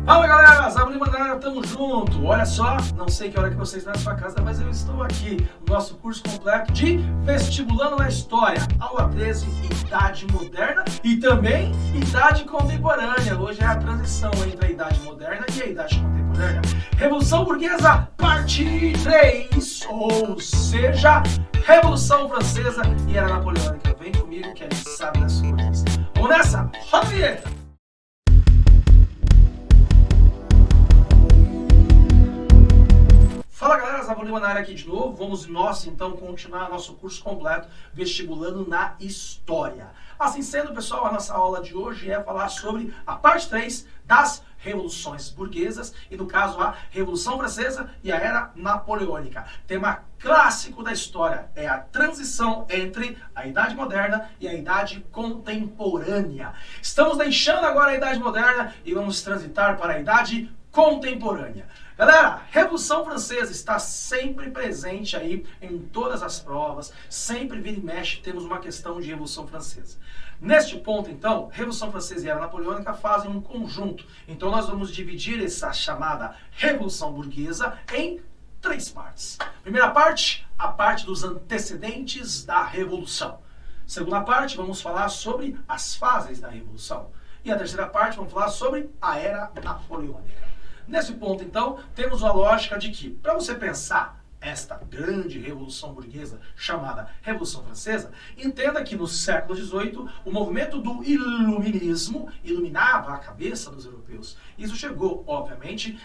Fala galera, Zabu Lima na área, tamo junto. Olha só, não sei que hora que você está na sua casa, mas eu estou aqui no nosso curso completo de Vestibulando na História, aula 13, Idade Moderna e também Idade Contemporânea. Hoje é a transição entre a Idade Moderna e a Idade Contemporânea. Revolução Burguesa, parte 3, ou seja, Revolução Francesa e Era Napoleônica. Vem comigo que a gente sabe das coisas. Vamos nessa, roda a vinheta! Fala galera, Zabu Lima na área aqui de novo. Vamos nós então continuar nosso curso completo Vestibulando na História. Assim sendo, pessoal, a nossa aula de hoje é falar sobre a parte 3 das revoluções burguesas e no caso a Revolução Francesa e a Era Napoleônica. Tema clássico da história é a transição entre a Idade Moderna e a Idade Contemporânea. Estamos deixando agora a Idade Moderna e vamos transitar para a Idade Contemporânea. Galera, Revolução Francesa está sempre presente aí em todas as provas, sempre vira e mexe temos uma questão de Revolução Francesa. Neste ponto, então, Revolução Francesa e Era Napoleônica fazem um conjunto. Então nós vamos dividir essa chamada Revolução Burguesa em 3 partes. Primeira parte, a parte dos antecedentes da Revolução. Segunda parte, vamos falar sobre as fases da Revolução. E a terceira parte, vamos falar sobre a Era Napoleônica. Nesse ponto, então, temos a lógica de que, para você pensar esta grande revolução burguesa chamada Revolução Francesa, entenda que no século XVIII o movimento do iluminismo iluminava a cabeça dos europeus. Isso chegou, obviamente,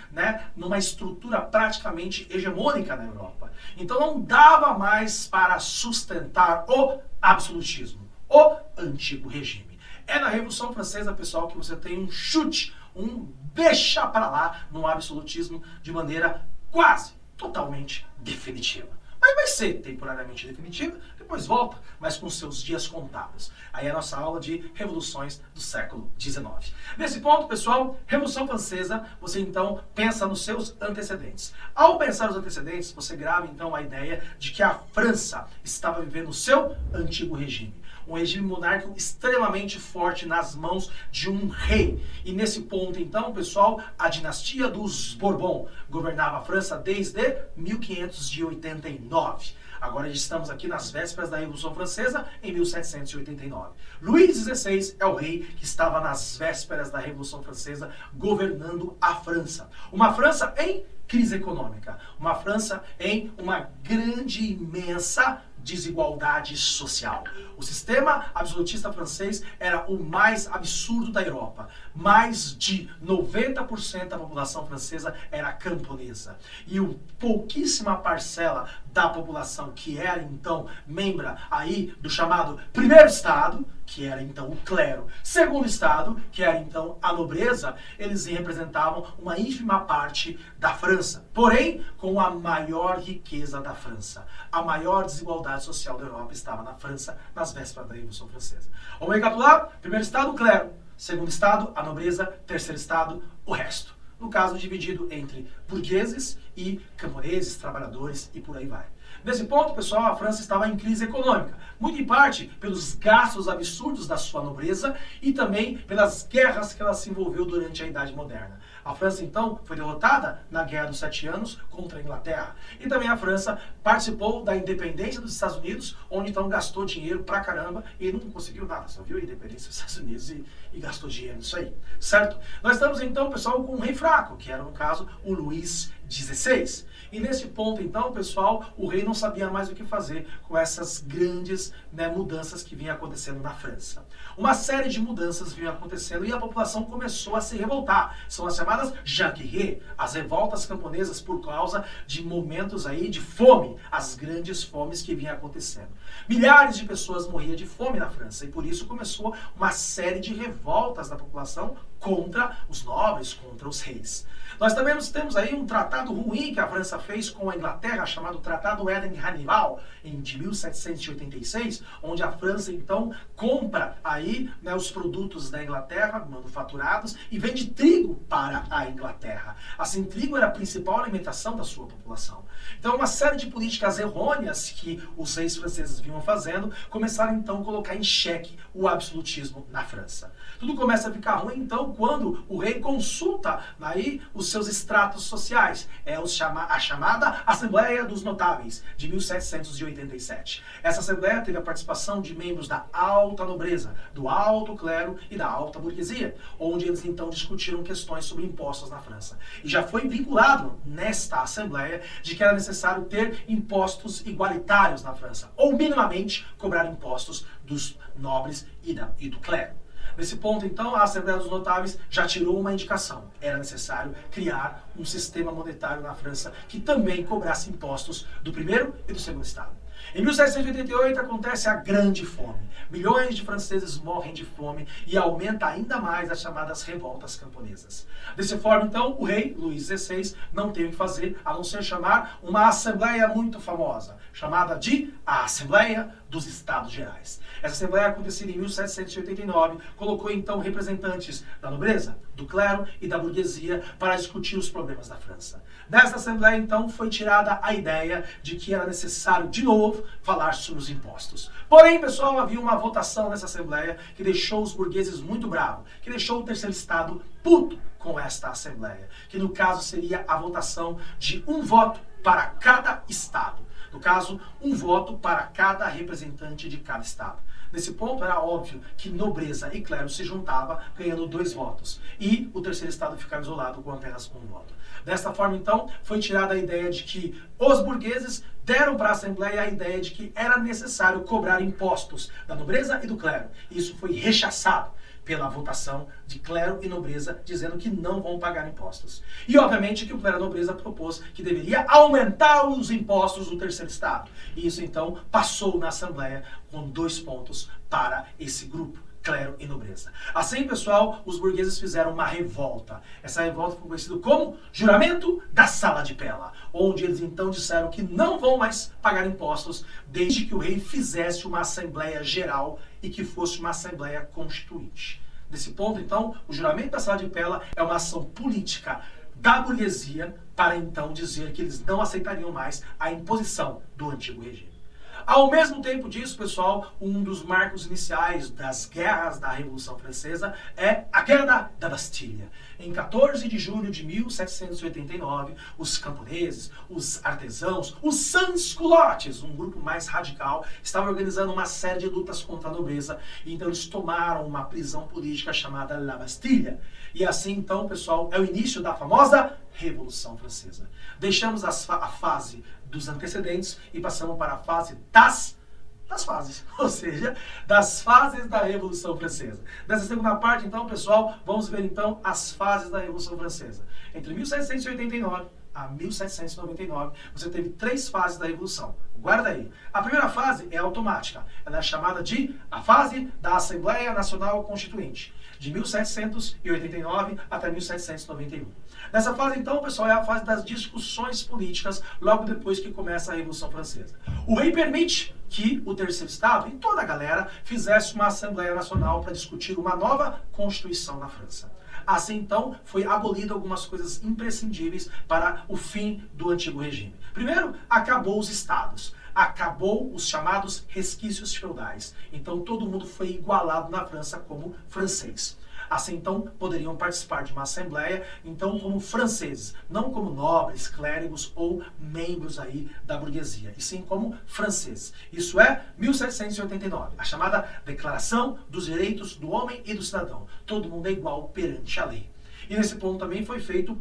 numa estrutura praticamente hegemônica na Europa. Então não dava mais para sustentar o absolutismo, o antigo regime. É na Revolução Francesa, pessoal, que você tem um chute, um deixa para lá no absolutismo de maneira quase totalmente definitiva. Mas vai ser temporariamente definitiva, depois volta, mas com seus dias contados. Aí é a nossa aula de revoluções do século XIX. Nesse ponto, pessoal, Revolução Francesa, você então pensa nos seus antecedentes. Ao pensar nos antecedentes, você grava então a ideia de que a França estava vivendo o seu antigo regime. Um regime monárquico extremamente forte nas mãos de um rei. E nesse ponto, então, pessoal, a dinastia dos Bourbon governava a França desde 1589. Agora estamos aqui nas vésperas da Revolução Francesa, em 1789. Luís XVI é o rei que estava nas vésperas da Revolução Francesa, governando a França. Uma França em crise econômica. Uma França em uma grande, imensa desigualdade social. O sistema absolutista francês era o mais absurdo da Europa. Mais de 90% da população francesa era camponesa. E pouquíssima parcela da população que era então membro aí do chamado primeiro estado, que era então o clero, segundo estado, que era então a nobreza, eles representavam uma ínfima parte da França, porém com a maior riqueza da França. A maior desigualdade social da Europa estava na França, nas vésperas da Revolução Francesa. Vamos recapitular? Primeiro estado, o clero. Segundo estado, a nobreza. Terceiro estado, o resto. No caso, dividido entre burgueses e camponeses, trabalhadores e por aí vai. Nesse ponto, pessoal, a França estava em crise econômica, muito em parte pelos gastos absurdos da sua nobreza e também pelas guerras que ela se envolveu durante a Idade Moderna. A França, então, foi derrotada na Guerra dos 7 Anos contra a Inglaterra. E também a França participou da independência dos Estados Unidos, onde então gastou dinheiro pra caramba e não conseguiu nada. Só viu a independência dos Estados Unidos e gastou dinheiro nisso aí, certo? Nós estamos, então, pessoal, com um rei fraco, que era, no caso, o Luís XVI. E nesse ponto, então, pessoal, o rei não sabia mais o que fazer com essas grandes mudanças que vinham acontecendo na França. Uma série de mudanças vinham acontecendo e a população começou a se revoltar. São as chamadas Jacquerie, as revoltas camponesas por causa de momentos aí de fome, as grandes fomes que vinham acontecendo. Milhares de pessoas morriam de fome na França e por isso começou uma série de revoltas da população contra os nobres, contra os reis. Nós também temos aí um tratado ruim que a França fez com a Inglaterra, chamado Tratado Eden-Hannibal, de 1786, onde a França, então, compra aí os produtos da Inglaterra, manufaturados, e vende trigo para a Inglaterra. Assim, trigo era a principal alimentação da sua população. Então, uma série de políticas errôneas que os reis franceses vinham fazendo, começaram, então, a colocar em xeque o absolutismo na França. Tudo começa a ficar ruim, então, quando o rei consulta aí os seus estratos sociais. É a chamada Assembleia dos Notáveis, de 1787. Essa Assembleia teve a participação de membros da alta nobreza, do alto clero e da alta burguesia, onde eles então discutiram questões sobre impostos na França. E já foi vinculado nesta Assembleia de que era necessário ter impostos igualitários na França, ou minimamente cobrar impostos dos nobres e do clero. Nesse ponto, então, a Assembleia dos Notáveis já tirou uma indicação. Era necessário criar um sistema monetário na França que também cobrasse impostos do primeiro e do segundo estado. Em 1788 acontece a Grande Fome. Milhões de franceses morrem de fome e aumenta ainda mais as chamadas revoltas camponesas. Dessa forma, então, o rei Luís XVI não teve o que fazer a não ser chamar uma assembleia muito famosa, chamada de a Assembleia dos Estados Gerais. Essa assembleia, acontecida em 1789, colocou então representantes da nobreza, do clero e da burguesia para discutir os problemas da França. Nessa assembleia, então, foi tirada a ideia de que era necessário, de novo, falar sobre os impostos. Porém, pessoal, havia uma votação nessa assembleia que deixou os burgueses muito bravos, que deixou o terceiro estado puto com esta assembleia, que no caso seria a votação de um voto para cada estado. No caso, um voto para cada representante de cada estado. Nesse ponto, era óbvio que nobreza e clero se juntavam, ganhando 2 votos, e o terceiro estado ficava isolado com apenas 1 voto. Desta forma, então, foi tirada a ideia de que os burgueses deram para a Assembleia a ideia de que era necessário cobrar impostos da nobreza e do clero. E isso foi rechaçado pela votação de clero e nobreza, dizendo que não vão pagar impostos. E, obviamente, que o clero e a nobreza propôs que deveria aumentar os impostos do terceiro estado. E isso, então, passou na Assembleia com 2 pontos para esse grupo, clero e nobreza. Assim, pessoal, os burgueses fizeram uma revolta. Essa revolta foi conhecida como Juramento da Sala de Pela, onde eles então disseram que não vão mais pagar impostos desde que o rei fizesse uma Assembleia Geral e que fosse uma Assembleia Constituinte. Nesse ponto, então, o Juramento da Sala de Pela é uma ação política da burguesia para então dizer que eles não aceitariam mais a imposição do antigo regime. Ao mesmo tempo disso, pessoal, um dos marcos iniciais das guerras da Revolução Francesa é a queda da Bastilha. Em 14 de julho de 1789, os camponeses, os artesãos, os sans-culottes, um grupo mais radical, estavam organizando uma série de lutas contra a nobreza, e então eles tomaram uma prisão política chamada La Bastille. E assim, então, pessoal, é o início da famosa Revolução Francesa. Deixamos a fase dos antecedentes e passamos para a fase das fases, ou seja, das fases da Revolução Francesa. Nessa segunda parte, então, pessoal, vamos ver então as fases da Revolução Francesa. Entre 1789 a 1799, você teve 3 fases da Revolução. Guarda aí. A primeira fase é automática. Ela é chamada de a fase da Assembleia Nacional Constituinte, de 1789 até 1791. Nessa fase, então, pessoal, é a fase das discussões políticas, logo depois que começa a Revolução Francesa. O rei permite que o terceiro estado e toda a galera fizesse uma Assembleia Nacional para discutir uma nova Constituição na França. Assim, então, foi abolida algumas coisas imprescindíveis para o fim do antigo regime. Primeiro, acabou os estados. Acabou os chamados resquícios feudais. Então, todo mundo foi igualado na França como francês. Assim, então, poderiam participar de uma assembleia, então, como franceses, não como nobres, clérigos ou membros aí da burguesia, e sim como franceses. Isso é 1789, a chamada Declaração dos Direitos do Homem e do Cidadão. Todo mundo é igual perante a lei. E nesse ponto também foi feito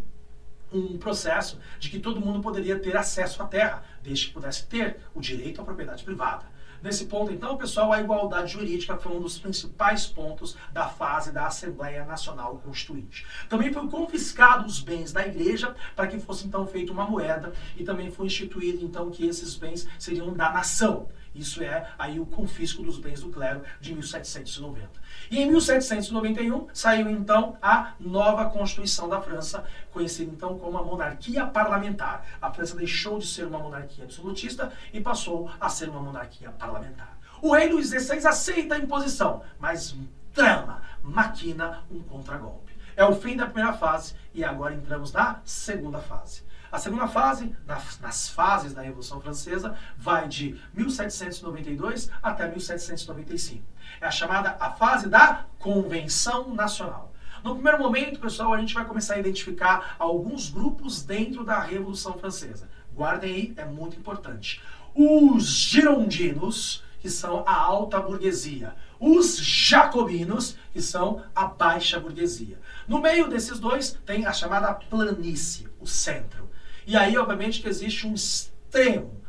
um processo de que todo mundo poderia ter acesso à terra, desde que pudesse ter o direito à propriedade privada. Nesse ponto, então, pessoal, a igualdade jurídica foi um dos principais pontos da fase da Assembleia Nacional Constituinte. Também foi confiscado os bens da igreja para que fosse, então, feita uma moeda e também foi instituído, então, que esses bens seriam da nação. Isso é aí o confisco dos bens do clero de 1790. E em 1791 saiu então a nova Constituição da França, conhecida então como a monarquia parlamentar. A França deixou de ser uma monarquia absolutista e passou a ser uma monarquia parlamentar. O rei Luís XVI aceita a imposição, mas trama, maquina um contragolpe. É o fim da primeira fase e agora entramos na segunda fase. A segunda fase, nas fases da Revolução Francesa, vai de 1792 até 1795. É a chamada a fase da Convenção Nacional. No primeiro momento, pessoal, a gente vai começar a identificar alguns grupos dentro da Revolução Francesa. Guardem aí, é muito importante. Os girondinos, que são a alta burguesia. Os jacobinos, que são a baixa burguesia. No meio desses dois tem a chamada planície, o centro. E aí, obviamente, que existe um extremo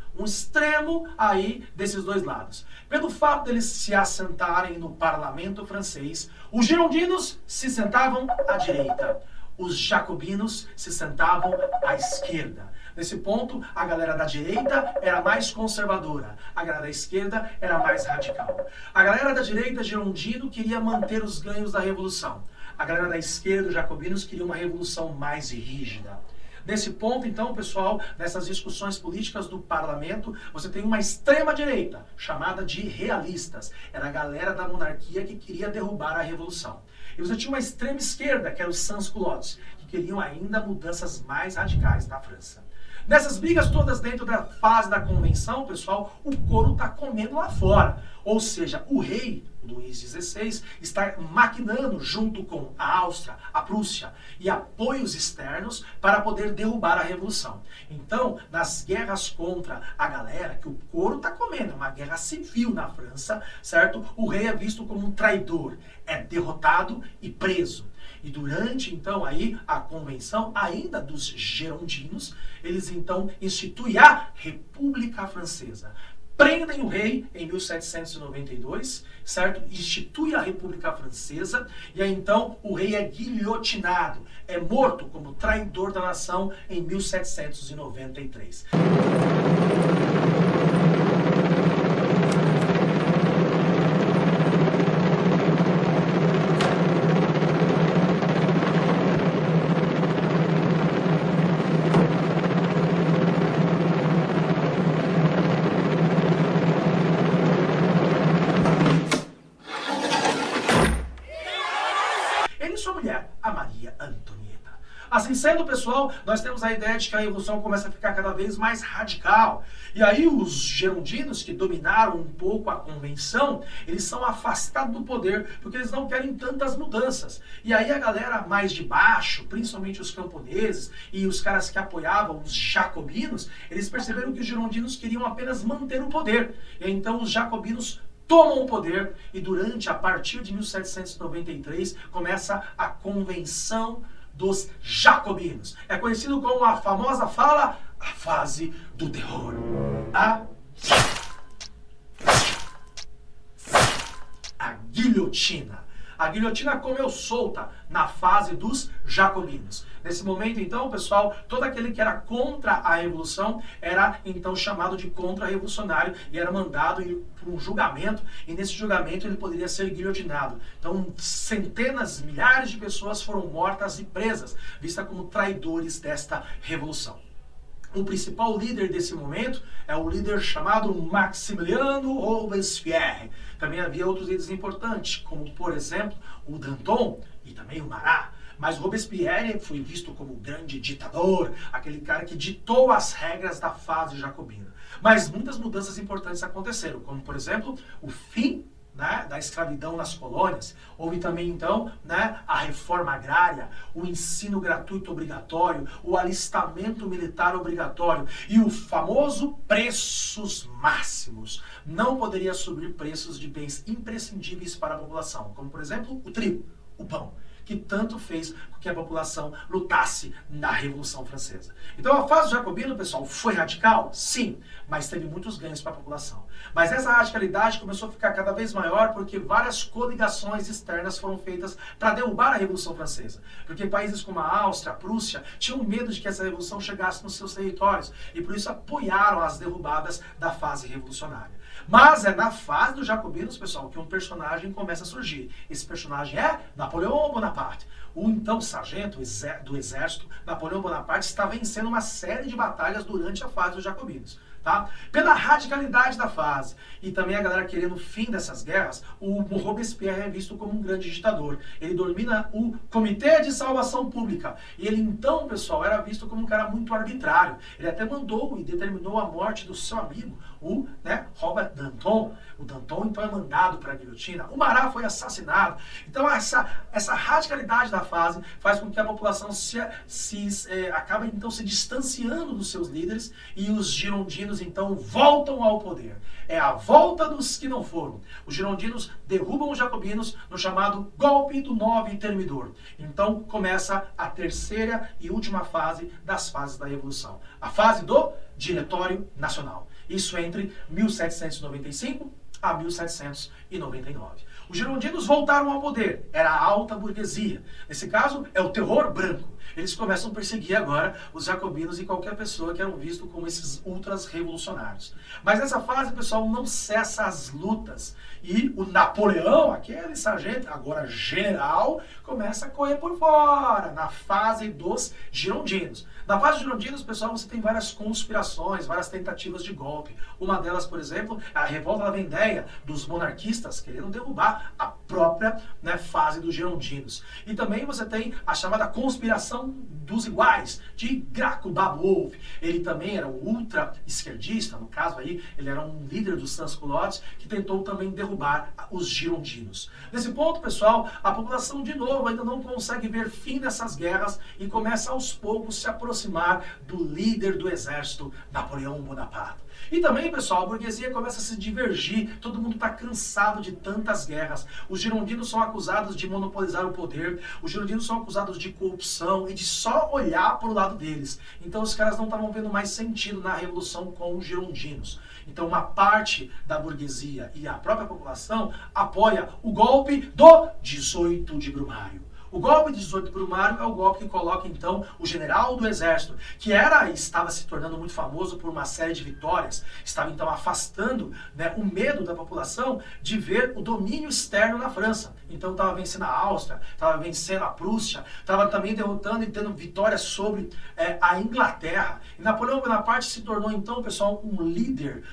aí desses dois lados. Pelo fato deles se assentarem no parlamento francês, os girondinos se sentavam à direita, os jacobinos se sentavam à esquerda. Nesse ponto, a galera da direita era mais conservadora, a galera da esquerda era mais radical. A galera da direita, girondino, queria manter os ganhos da revolução. A galera da esquerda, os jacobinos, queria uma revolução mais rígida. Nesse ponto, então, pessoal, nessas discussões políticas do parlamento, você tem uma extrema-direita, chamada de realistas. Era a galera da monarquia que queria derrubar a revolução. E você tinha uma extrema-esquerda, que era os sans-culottes, que queriam ainda mudanças mais radicais na França. Nessas brigas todas dentro da fase da convenção, pessoal, o couro está comendo lá fora. Ou seja, o rei, Luís XVI, está maquinando junto com a Áustria, a Prússia e apoios externos para poder derrubar a revolução. Então, nas guerras contra a galera que o couro está comendo, uma guerra civil na França, certo? O rei é visto como um traidor, é derrotado e preso. E durante, então, aí a convenção, ainda dos girondinos, eles, então, instituem a República Francesa. Prendem o rei em 1792, certo? Institui a República Francesa, e aí, então, o rei é guilhotinado, é morto como traidor da nação em 1793. Ele e sua mulher, a Maria Antonieta. Assim sendo, pessoal, nós temos a ideia de que a revolução começa a ficar cada vez mais radical. E aí os girondinos, que dominaram um pouco a convenção, eles são afastados do poder, porque eles não querem tantas mudanças. E aí a galera mais de baixo, principalmente os camponeses e os caras que apoiavam os jacobinos, eles perceberam que os girondinos queriam apenas manter o poder. E aí, então os jacobinos tomam o poder e a partir de 1793, começa a Convenção dos Jacobinos. É conhecido como a famosa fala, a fase do terror. A guilhotina. A guilhotina comeu solta na fase dos jacobinos. Nesse momento, então, pessoal, todo aquele que era contra a revolução era, então, chamado de contra-revolucionário e era mandado para um julgamento, e nesse julgamento ele poderia ser guilhotinado. Então, centenas, milhares de pessoas foram mortas e presas, vistas como traidores desta revolução. O principal líder desse momento é o líder chamado Maximiliano Robespierre. Também havia outros líderes importantes, como, por exemplo, o Danton e também o Marat. Mas Robespierre foi visto como o grande ditador, aquele cara que ditou as regras da fase jacobina. Mas muitas mudanças importantes aconteceram, como, por exemplo, o fim da escravidão nas colônias. Houve também, então, a reforma agrária, o ensino gratuito obrigatório, o alistamento militar obrigatório e o famoso preços máximos. Não poderia subir preços de bens imprescindíveis para a população, como, por exemplo, o trigo, o pão, que tanto fez com que a população lutasse na Revolução Francesa. Então a fase jacobina, pessoal, foi radical? Sim, mas teve muitos ganhos para a população. Mas essa radicalidade começou a ficar cada vez maior porque várias coligações externas foram feitas para derrubar a Revolução Francesa. Porque países como a Áustria, a Prússia, tinham medo de que essa revolução chegasse nos seus territórios e por isso apoiaram as derrubadas da fase revolucionária. Mas é na fase dos jacobinos, pessoal, que um personagem começa a surgir. Esse personagem é Napoleão Bonaparte. O então sargento do exército, Napoleão Bonaparte, está vencendo uma série de batalhas durante a fase dos jacobinos. Tá? Pela radicalidade da fase e também a galera querendo o fim dessas guerras, o Robespierre é visto como um grande ditador. Ele domina o Comitê de Salvação Pública. E ele então, pessoal, era visto como um cara muito arbitrário. Ele até mandou e determinou a morte do seu amigo, o Robert Danton. O Danton então é mandado para a guilhotina. O Marat foi assassinado. Então essa radicalidade da fase faz com que a população acaba então se distanciando dos seus líderes e os girondinos então voltam ao poder. É a volta dos que não foram. Os girondinos derrubam os jacobinos no chamado golpe do 9 termidor. Então começa a terceira e última fase das fases da Revolução. A fase do Diretório Nacional. Isso entre 1795 a 1799. Os girondinos voltaram ao poder, era a alta burguesia. Nesse caso, é o terror branco. Eles começam a perseguir agora os jacobinos e qualquer pessoa que eram vistos como esses ultras revolucionários. Mas nessa fase, pessoal, não cessa as lutas. E o Napoleão, aquele sargento, agora general, começa a correr por fora, na fase dos girondinos. Na fase dos girondinos, pessoal, você tem várias conspirações, várias tentativas de golpe. Uma delas, por exemplo, é a revolta da Vendéia dos monarquistas, querendo derrubar a própria fase dos girondinos. E também você tem a chamada conspiração dos iguais, de Graco Babeuf. Ele também era um ultra-esquerdista, no caso aí, ele era um líder dos sans-culottes, que tentou também derrubar os girondinos. Nesse ponto, pessoal, a população, de novo, ainda não consegue ver fim nessas guerras e começa aos poucos se aproximar do líder do exército, Napoleão Bonaparte. E também, pessoal, a burguesia começa a se divergir, todo mundo está cansado de tantas guerras. Os girondinos são acusados de monopolizar o poder, os girondinos são acusados de corrupção e de só olhar para o lado deles. Então os caras não estavam vendo mais sentido na revolução com os girondinos. Então uma parte da burguesia e a própria população apoia o golpe do 18 de Brumário. O golpe de 18 de Brumário é o golpe que coloca, então, o general do exército, que estava se tornando muito famoso por uma série de vitórias, estava, então, afastando o medo da população de ver o domínio externo na França. Então, estava vencendo a Áustria, estava vencendo a Prússia, estava também derrotando e tendo vitórias sobre a Inglaterra. E Napoleão Bonaparte se tornou, então, pessoal, um líder,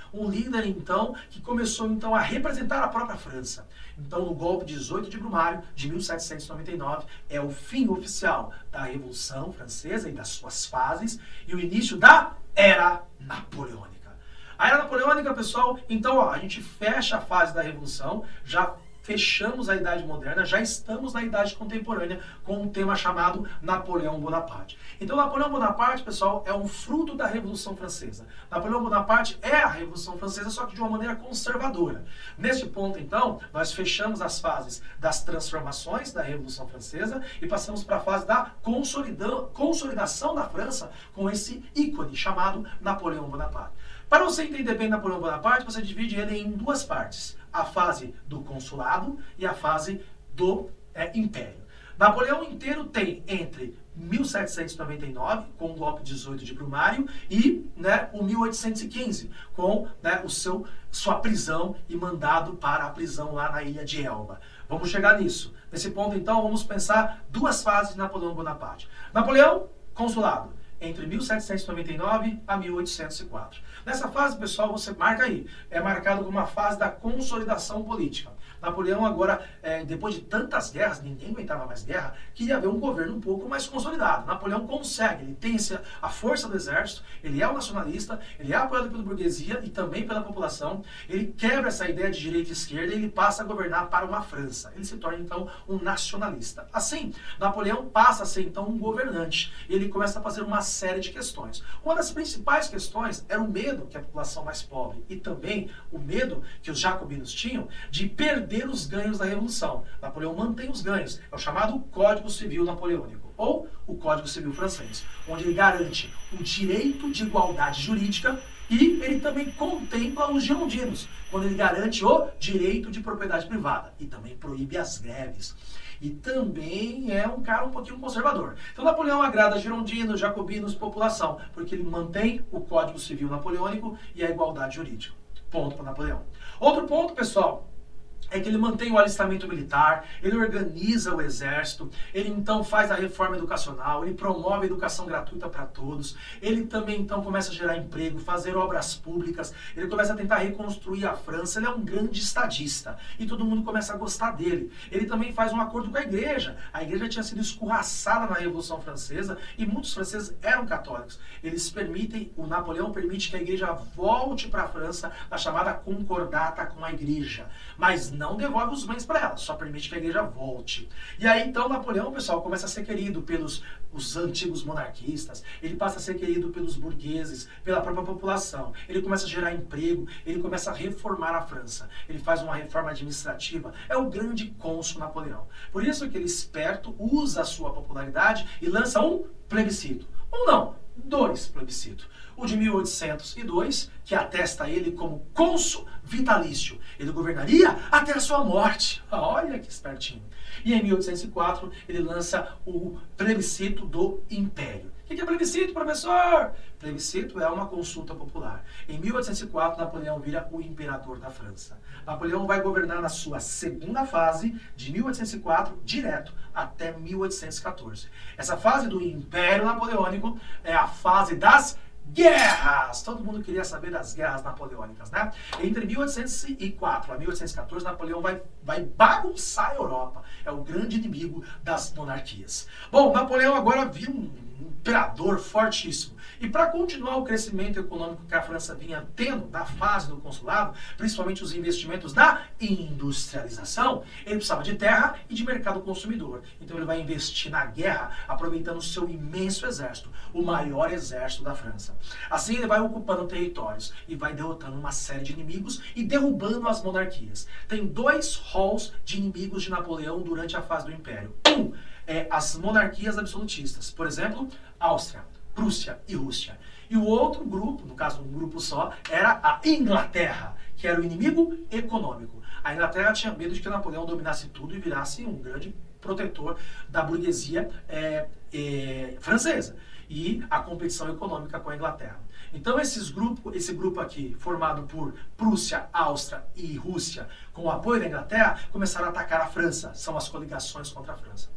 então, que começou, então, a representar a própria França. Então, no golpe de 18 de Brumário, de 1799, é o fim oficial da Revolução Francesa e das suas fases e o início da Era Napoleônica. A Era Napoleônica, pessoal, então a gente fecha a fase da Revolução, já fechamos a Idade Moderna, já estamos na Idade Contemporânea com um tema chamado Napoleão Bonaparte. Então, Napoleão Bonaparte, pessoal, é um fruto da Revolução Francesa. Napoleão Bonaparte é a Revolução Francesa, só que de uma maneira conservadora. Neste ponto, então, nós fechamos as fases das transformações da Revolução Francesa e passamos para a fase da consolidação da França com esse ícone chamado Napoleão Bonaparte. Para você entender bem Napoleão Bonaparte, você divide ele em duas partes. A fase do consulado e a fase do império. Napoleão inteiro tem entre 1799, com o golpe 18 de Brumário, e o 1815, com sua prisão e mandado para a prisão lá na ilha de Elba. Vamos chegar nisso. Nesse ponto, então, vamos pensar duas fases de Napoleão Bonaparte. Napoleão, consulado, entre 1799 a 1804. Nessa fase, pessoal, você marca aí, é marcado como uma fase da consolidação política. Napoleão agora, depois de tantas guerras, ninguém aguentava mais guerra, queria ver um governo um pouco mais consolidado. Napoleão consegue, ele tem a força do exército, ele é um nacionalista, ele é apoiado pela burguesia e também pela população, ele quebra essa ideia de direita e esquerda e ele passa a governar para uma França. Ele se torna, então, um nacionalista. Assim, Napoleão passa a ser, então, um governante. Ele começa a fazer uma série de questões. Uma das principais questões era o medo que a população mais pobre e também o medo que os jacobinos tinham de perder os ganhos da Revolução. Napoleão mantém os ganhos. É o chamado Código Civil Napoleônico, ou o Código Civil Francês, onde ele garante o direito de igualdade jurídica e ele também contempla os girondinos, quando ele garante o direito de propriedade privada e também proíbe as greves. E também é um cara um pouquinho conservador. Então Napoleão agrada girondinos, jacobinos, população, porque ele mantém o Código Civil Napoleônico e a igualdade jurídica. Ponto para Napoleão. Outro ponto, pessoal, é que ele mantém o alistamento militar, ele organiza o exército, ele então faz a reforma educacional, ele promove a educação gratuita para todos, ele também então começa a gerar emprego, fazer obras públicas, ele começa a tentar reconstruir a França, ele é um grande estadista e todo mundo começa a gostar dele. Ele também faz um acordo com a igreja tinha sido escorraçada na Revolução Francesa e muitos franceses eram católicos. O Napoleão permite que a igreja volte para a França na chamada concordata com a igreja, mas não devolve os bens para ela, só permite que a igreja volte. E aí então Napoleão, pessoal, começa a ser querido pelos os antigos monarquistas, ele passa a ser querido pelos burgueses, pela própria população, ele começa a gerar emprego, ele começa a reformar a França, ele faz uma reforma administrativa, é o grande cônsul Napoleão. Por isso que ele, esperto, usa a sua popularidade e lança um plebiscito. Um não, dois plebiscitos. O de 1802, que atesta ele como cônsul vitalício. Ele governaria até a sua morte. Olha que espertinho. E em 1804, ele lança o plebiscito do Império. O que é plebiscito, professor? Plebiscito é uma consulta popular. Em 1804, Napoleão vira o imperador da França. Napoleão vai governar na sua segunda fase, de 1804, direto até 1814. Essa fase do Império Napoleônico é a fase das guerras! Todo mundo queria saber das guerras napoleônicas, né? Entre 1804 a 1814, Napoleão vai bagunçar a Europa. É o grande inimigo das monarquias. Bom, Napoleão agora vira um imperador fortíssimo. E para continuar o crescimento econômico que a França vinha tendo na fase do consulado, principalmente os investimentos na industrialização, ele precisava de terra e de mercado consumidor. Então ele vai investir na guerra, aproveitando o seu imenso exército, o maior exército da França. Assim ele vai ocupando territórios e vai derrotando uma série de inimigos e derrubando as monarquias. Tem dois halls de inimigos de Napoleão durante a fase do Império. Um é as monarquias absolutistas, por exemplo, Áustria, Prússia e Rússia. E o outro grupo, no caso um grupo só, era a Inglaterra, que era o inimigo econômico. A Inglaterra tinha medo de que Napoleão dominasse tudo e virasse um grande protetor da burguesia francesa e a competição econômica com a Inglaterra. Então esse grupo aqui, formado por Prússia, Áustria e Rússia, com o apoio da Inglaterra, começaram a atacar a França. São as coligações contra a França.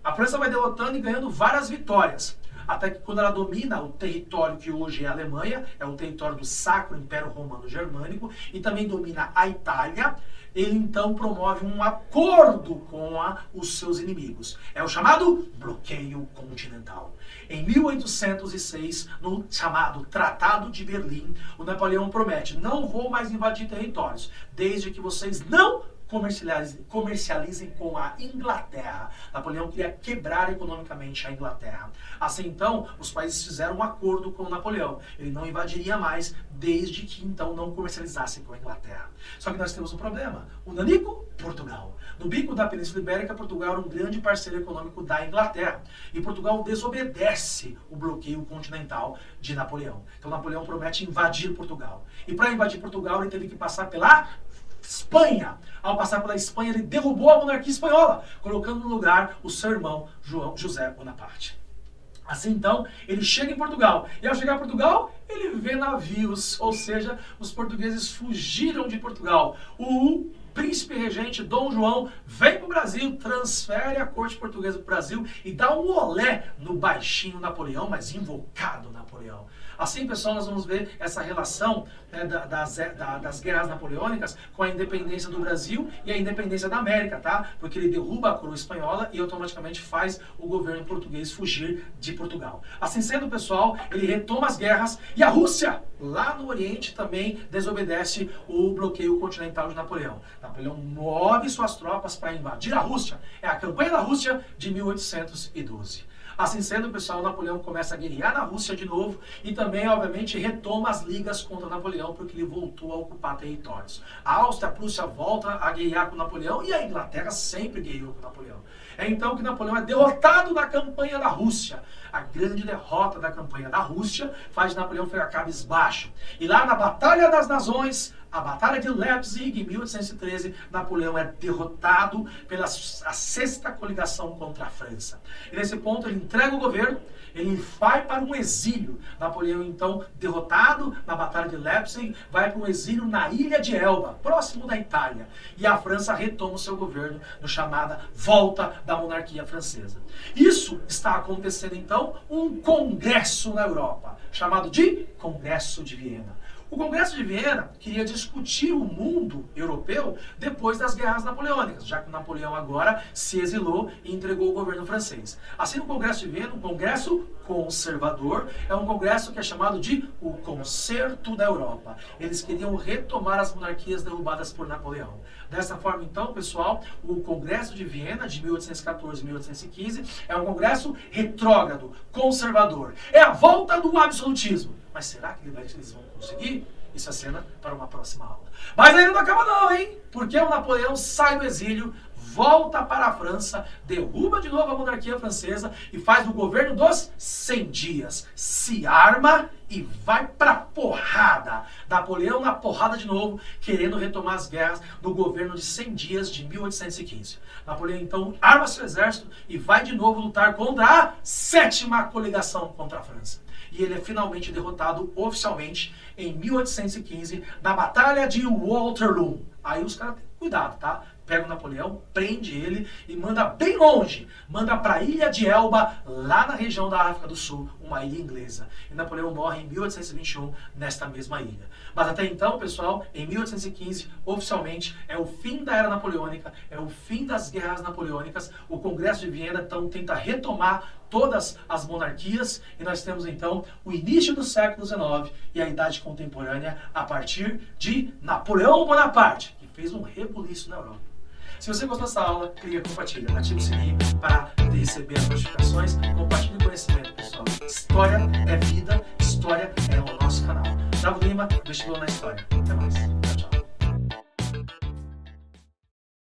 A França vai derrotando e ganhando várias vitórias, até que quando ela domina o território que hoje é a Alemanha, é o território do Sacro Império Romano Germânico, e também domina a Itália, ele então promove um acordo com os seus inimigos. É o chamado bloqueio continental. Em 1806, no chamado Tratado de Berlim, o Napoleão promete: não vou mais invadir territórios, desde que vocês não comercializem com a Inglaterra. Napoleão queria quebrar economicamente a Inglaterra. Assim, então, os países fizeram um acordo com Napoleão. Ele não invadiria mais, desde que, então, não comercializassem com a Inglaterra. Só que nós temos um problema. O nanico, Portugal. No bico da Península Ibérica, Portugal era um grande parceiro econômico da Inglaterra. E Portugal desobedece o bloqueio continental de Napoleão. Então, Napoleão promete invadir Portugal. E para invadir Portugal, ele teve que passar pela Espanha. Ao passar pela Espanha, ele derrubou a monarquia espanhola, colocando no lugar o seu irmão José Bonaparte. Assim, então, ele chega em Portugal. E ao chegar a Portugal, ele vê navios, ou seja, os portugueses fugiram de Portugal. O príncipe regente Dom João vem para o Brasil, transfere a corte portuguesa para o Brasil e dá um olé no baixinho Napoleão, mas invocado Napoleão. Assim, pessoal, nós vamos ver essa relação das guerras napoleônicas com a independência do Brasil e a independência da América, tá? Porque ele derruba a coroa espanhola e automaticamente faz o governo português fugir de Portugal. Assim sendo, pessoal, ele retoma as guerras e a Rússia, lá no Oriente, também desobedece o bloqueio continental de Napoleão. Napoleão move suas tropas para invadir a Rússia. É a campanha da Rússia de 1812. Assim sendo, pessoal, Napoleão começa a guerrear na Rússia de novo e também, obviamente, retoma as ligas contra Napoleão porque ele voltou a ocupar territórios. A Áustria, a Prússia volta a guerrear com Napoleão e a Inglaterra sempre guerreou com Napoleão. É então que Napoleão é derrotado na campanha da Rússia. A grande derrota da campanha da Rússia faz Napoleão ficar cabisbaixo. E lá na Batalha das Nações, a Batalha de Leipzig, em 1813, Napoleão é derrotado pela a sexta coligação contra a França. E nesse ponto ele entrega o governo, ele vai para um exílio. Napoleão, então, derrotado na Batalha de Leipzig, vai para um exílio na ilha de Elba, próximo da Itália. E a França retoma o seu governo no chamada Volta da Monarquia Francesa. Isso está acontecendo, então, um congresso na Europa, chamado de Congresso de Viena. O Congresso de Viena queria discutir o mundo europeu depois das guerras napoleônicas, já que Napoleão agora se exilou e entregou o governo francês. Assim, o Congresso de Viena, um congresso conservador, é um congresso que é chamado de o Concerto da Europa. Eles queriam retomar as monarquias derrubadas por Napoleão. Dessa forma, então, pessoal, o Congresso de Viena, de 1814 e 1815, é um congresso retrógrado, conservador. É a volta do absolutismo. Mas será que eles vão conseguir? Isso é cena para uma próxima aula. Mas ainda não acaba não, hein? Porque o Napoleão sai do exílio, volta para a França, derruba de novo a monarquia francesa e faz o governo dos 100 dias. Se arma e vai pra porrada. Napoleão na porrada de novo, querendo retomar as guerras do governo de 100 dias de 1815. Napoleão então arma seu exército e vai de novo lutar contra a sétima coligação contra a França. E ele é finalmente derrotado oficialmente em 1815 na Batalha de Waterloo. Aí os caras têm cuidado, tá? Pega o Napoleão, prende ele e manda bem longe. Manda para a Ilha de Elba, lá na região da África do Sul, uma ilha inglesa. E Napoleão morre em 1821 nesta mesma ilha. Mas até então, pessoal, em 1815, oficialmente, é o fim da Era Napoleônica, é o fim das guerras napoleônicas. O Congresso de Viena, então, tenta retomar todas as monarquias e nós temos, então, o início do século XIX e a Idade Contemporânea a partir de Napoleão Bonaparte, que fez um rebuliço na Europa. Se você gostou dessa aula, clica, compartilha, ativa o sininho para receber as notificações, compartilhe o conhecimento, pessoal. História é vida, história é o nosso canal. Thiago Lima, vestibular na História. Até mais.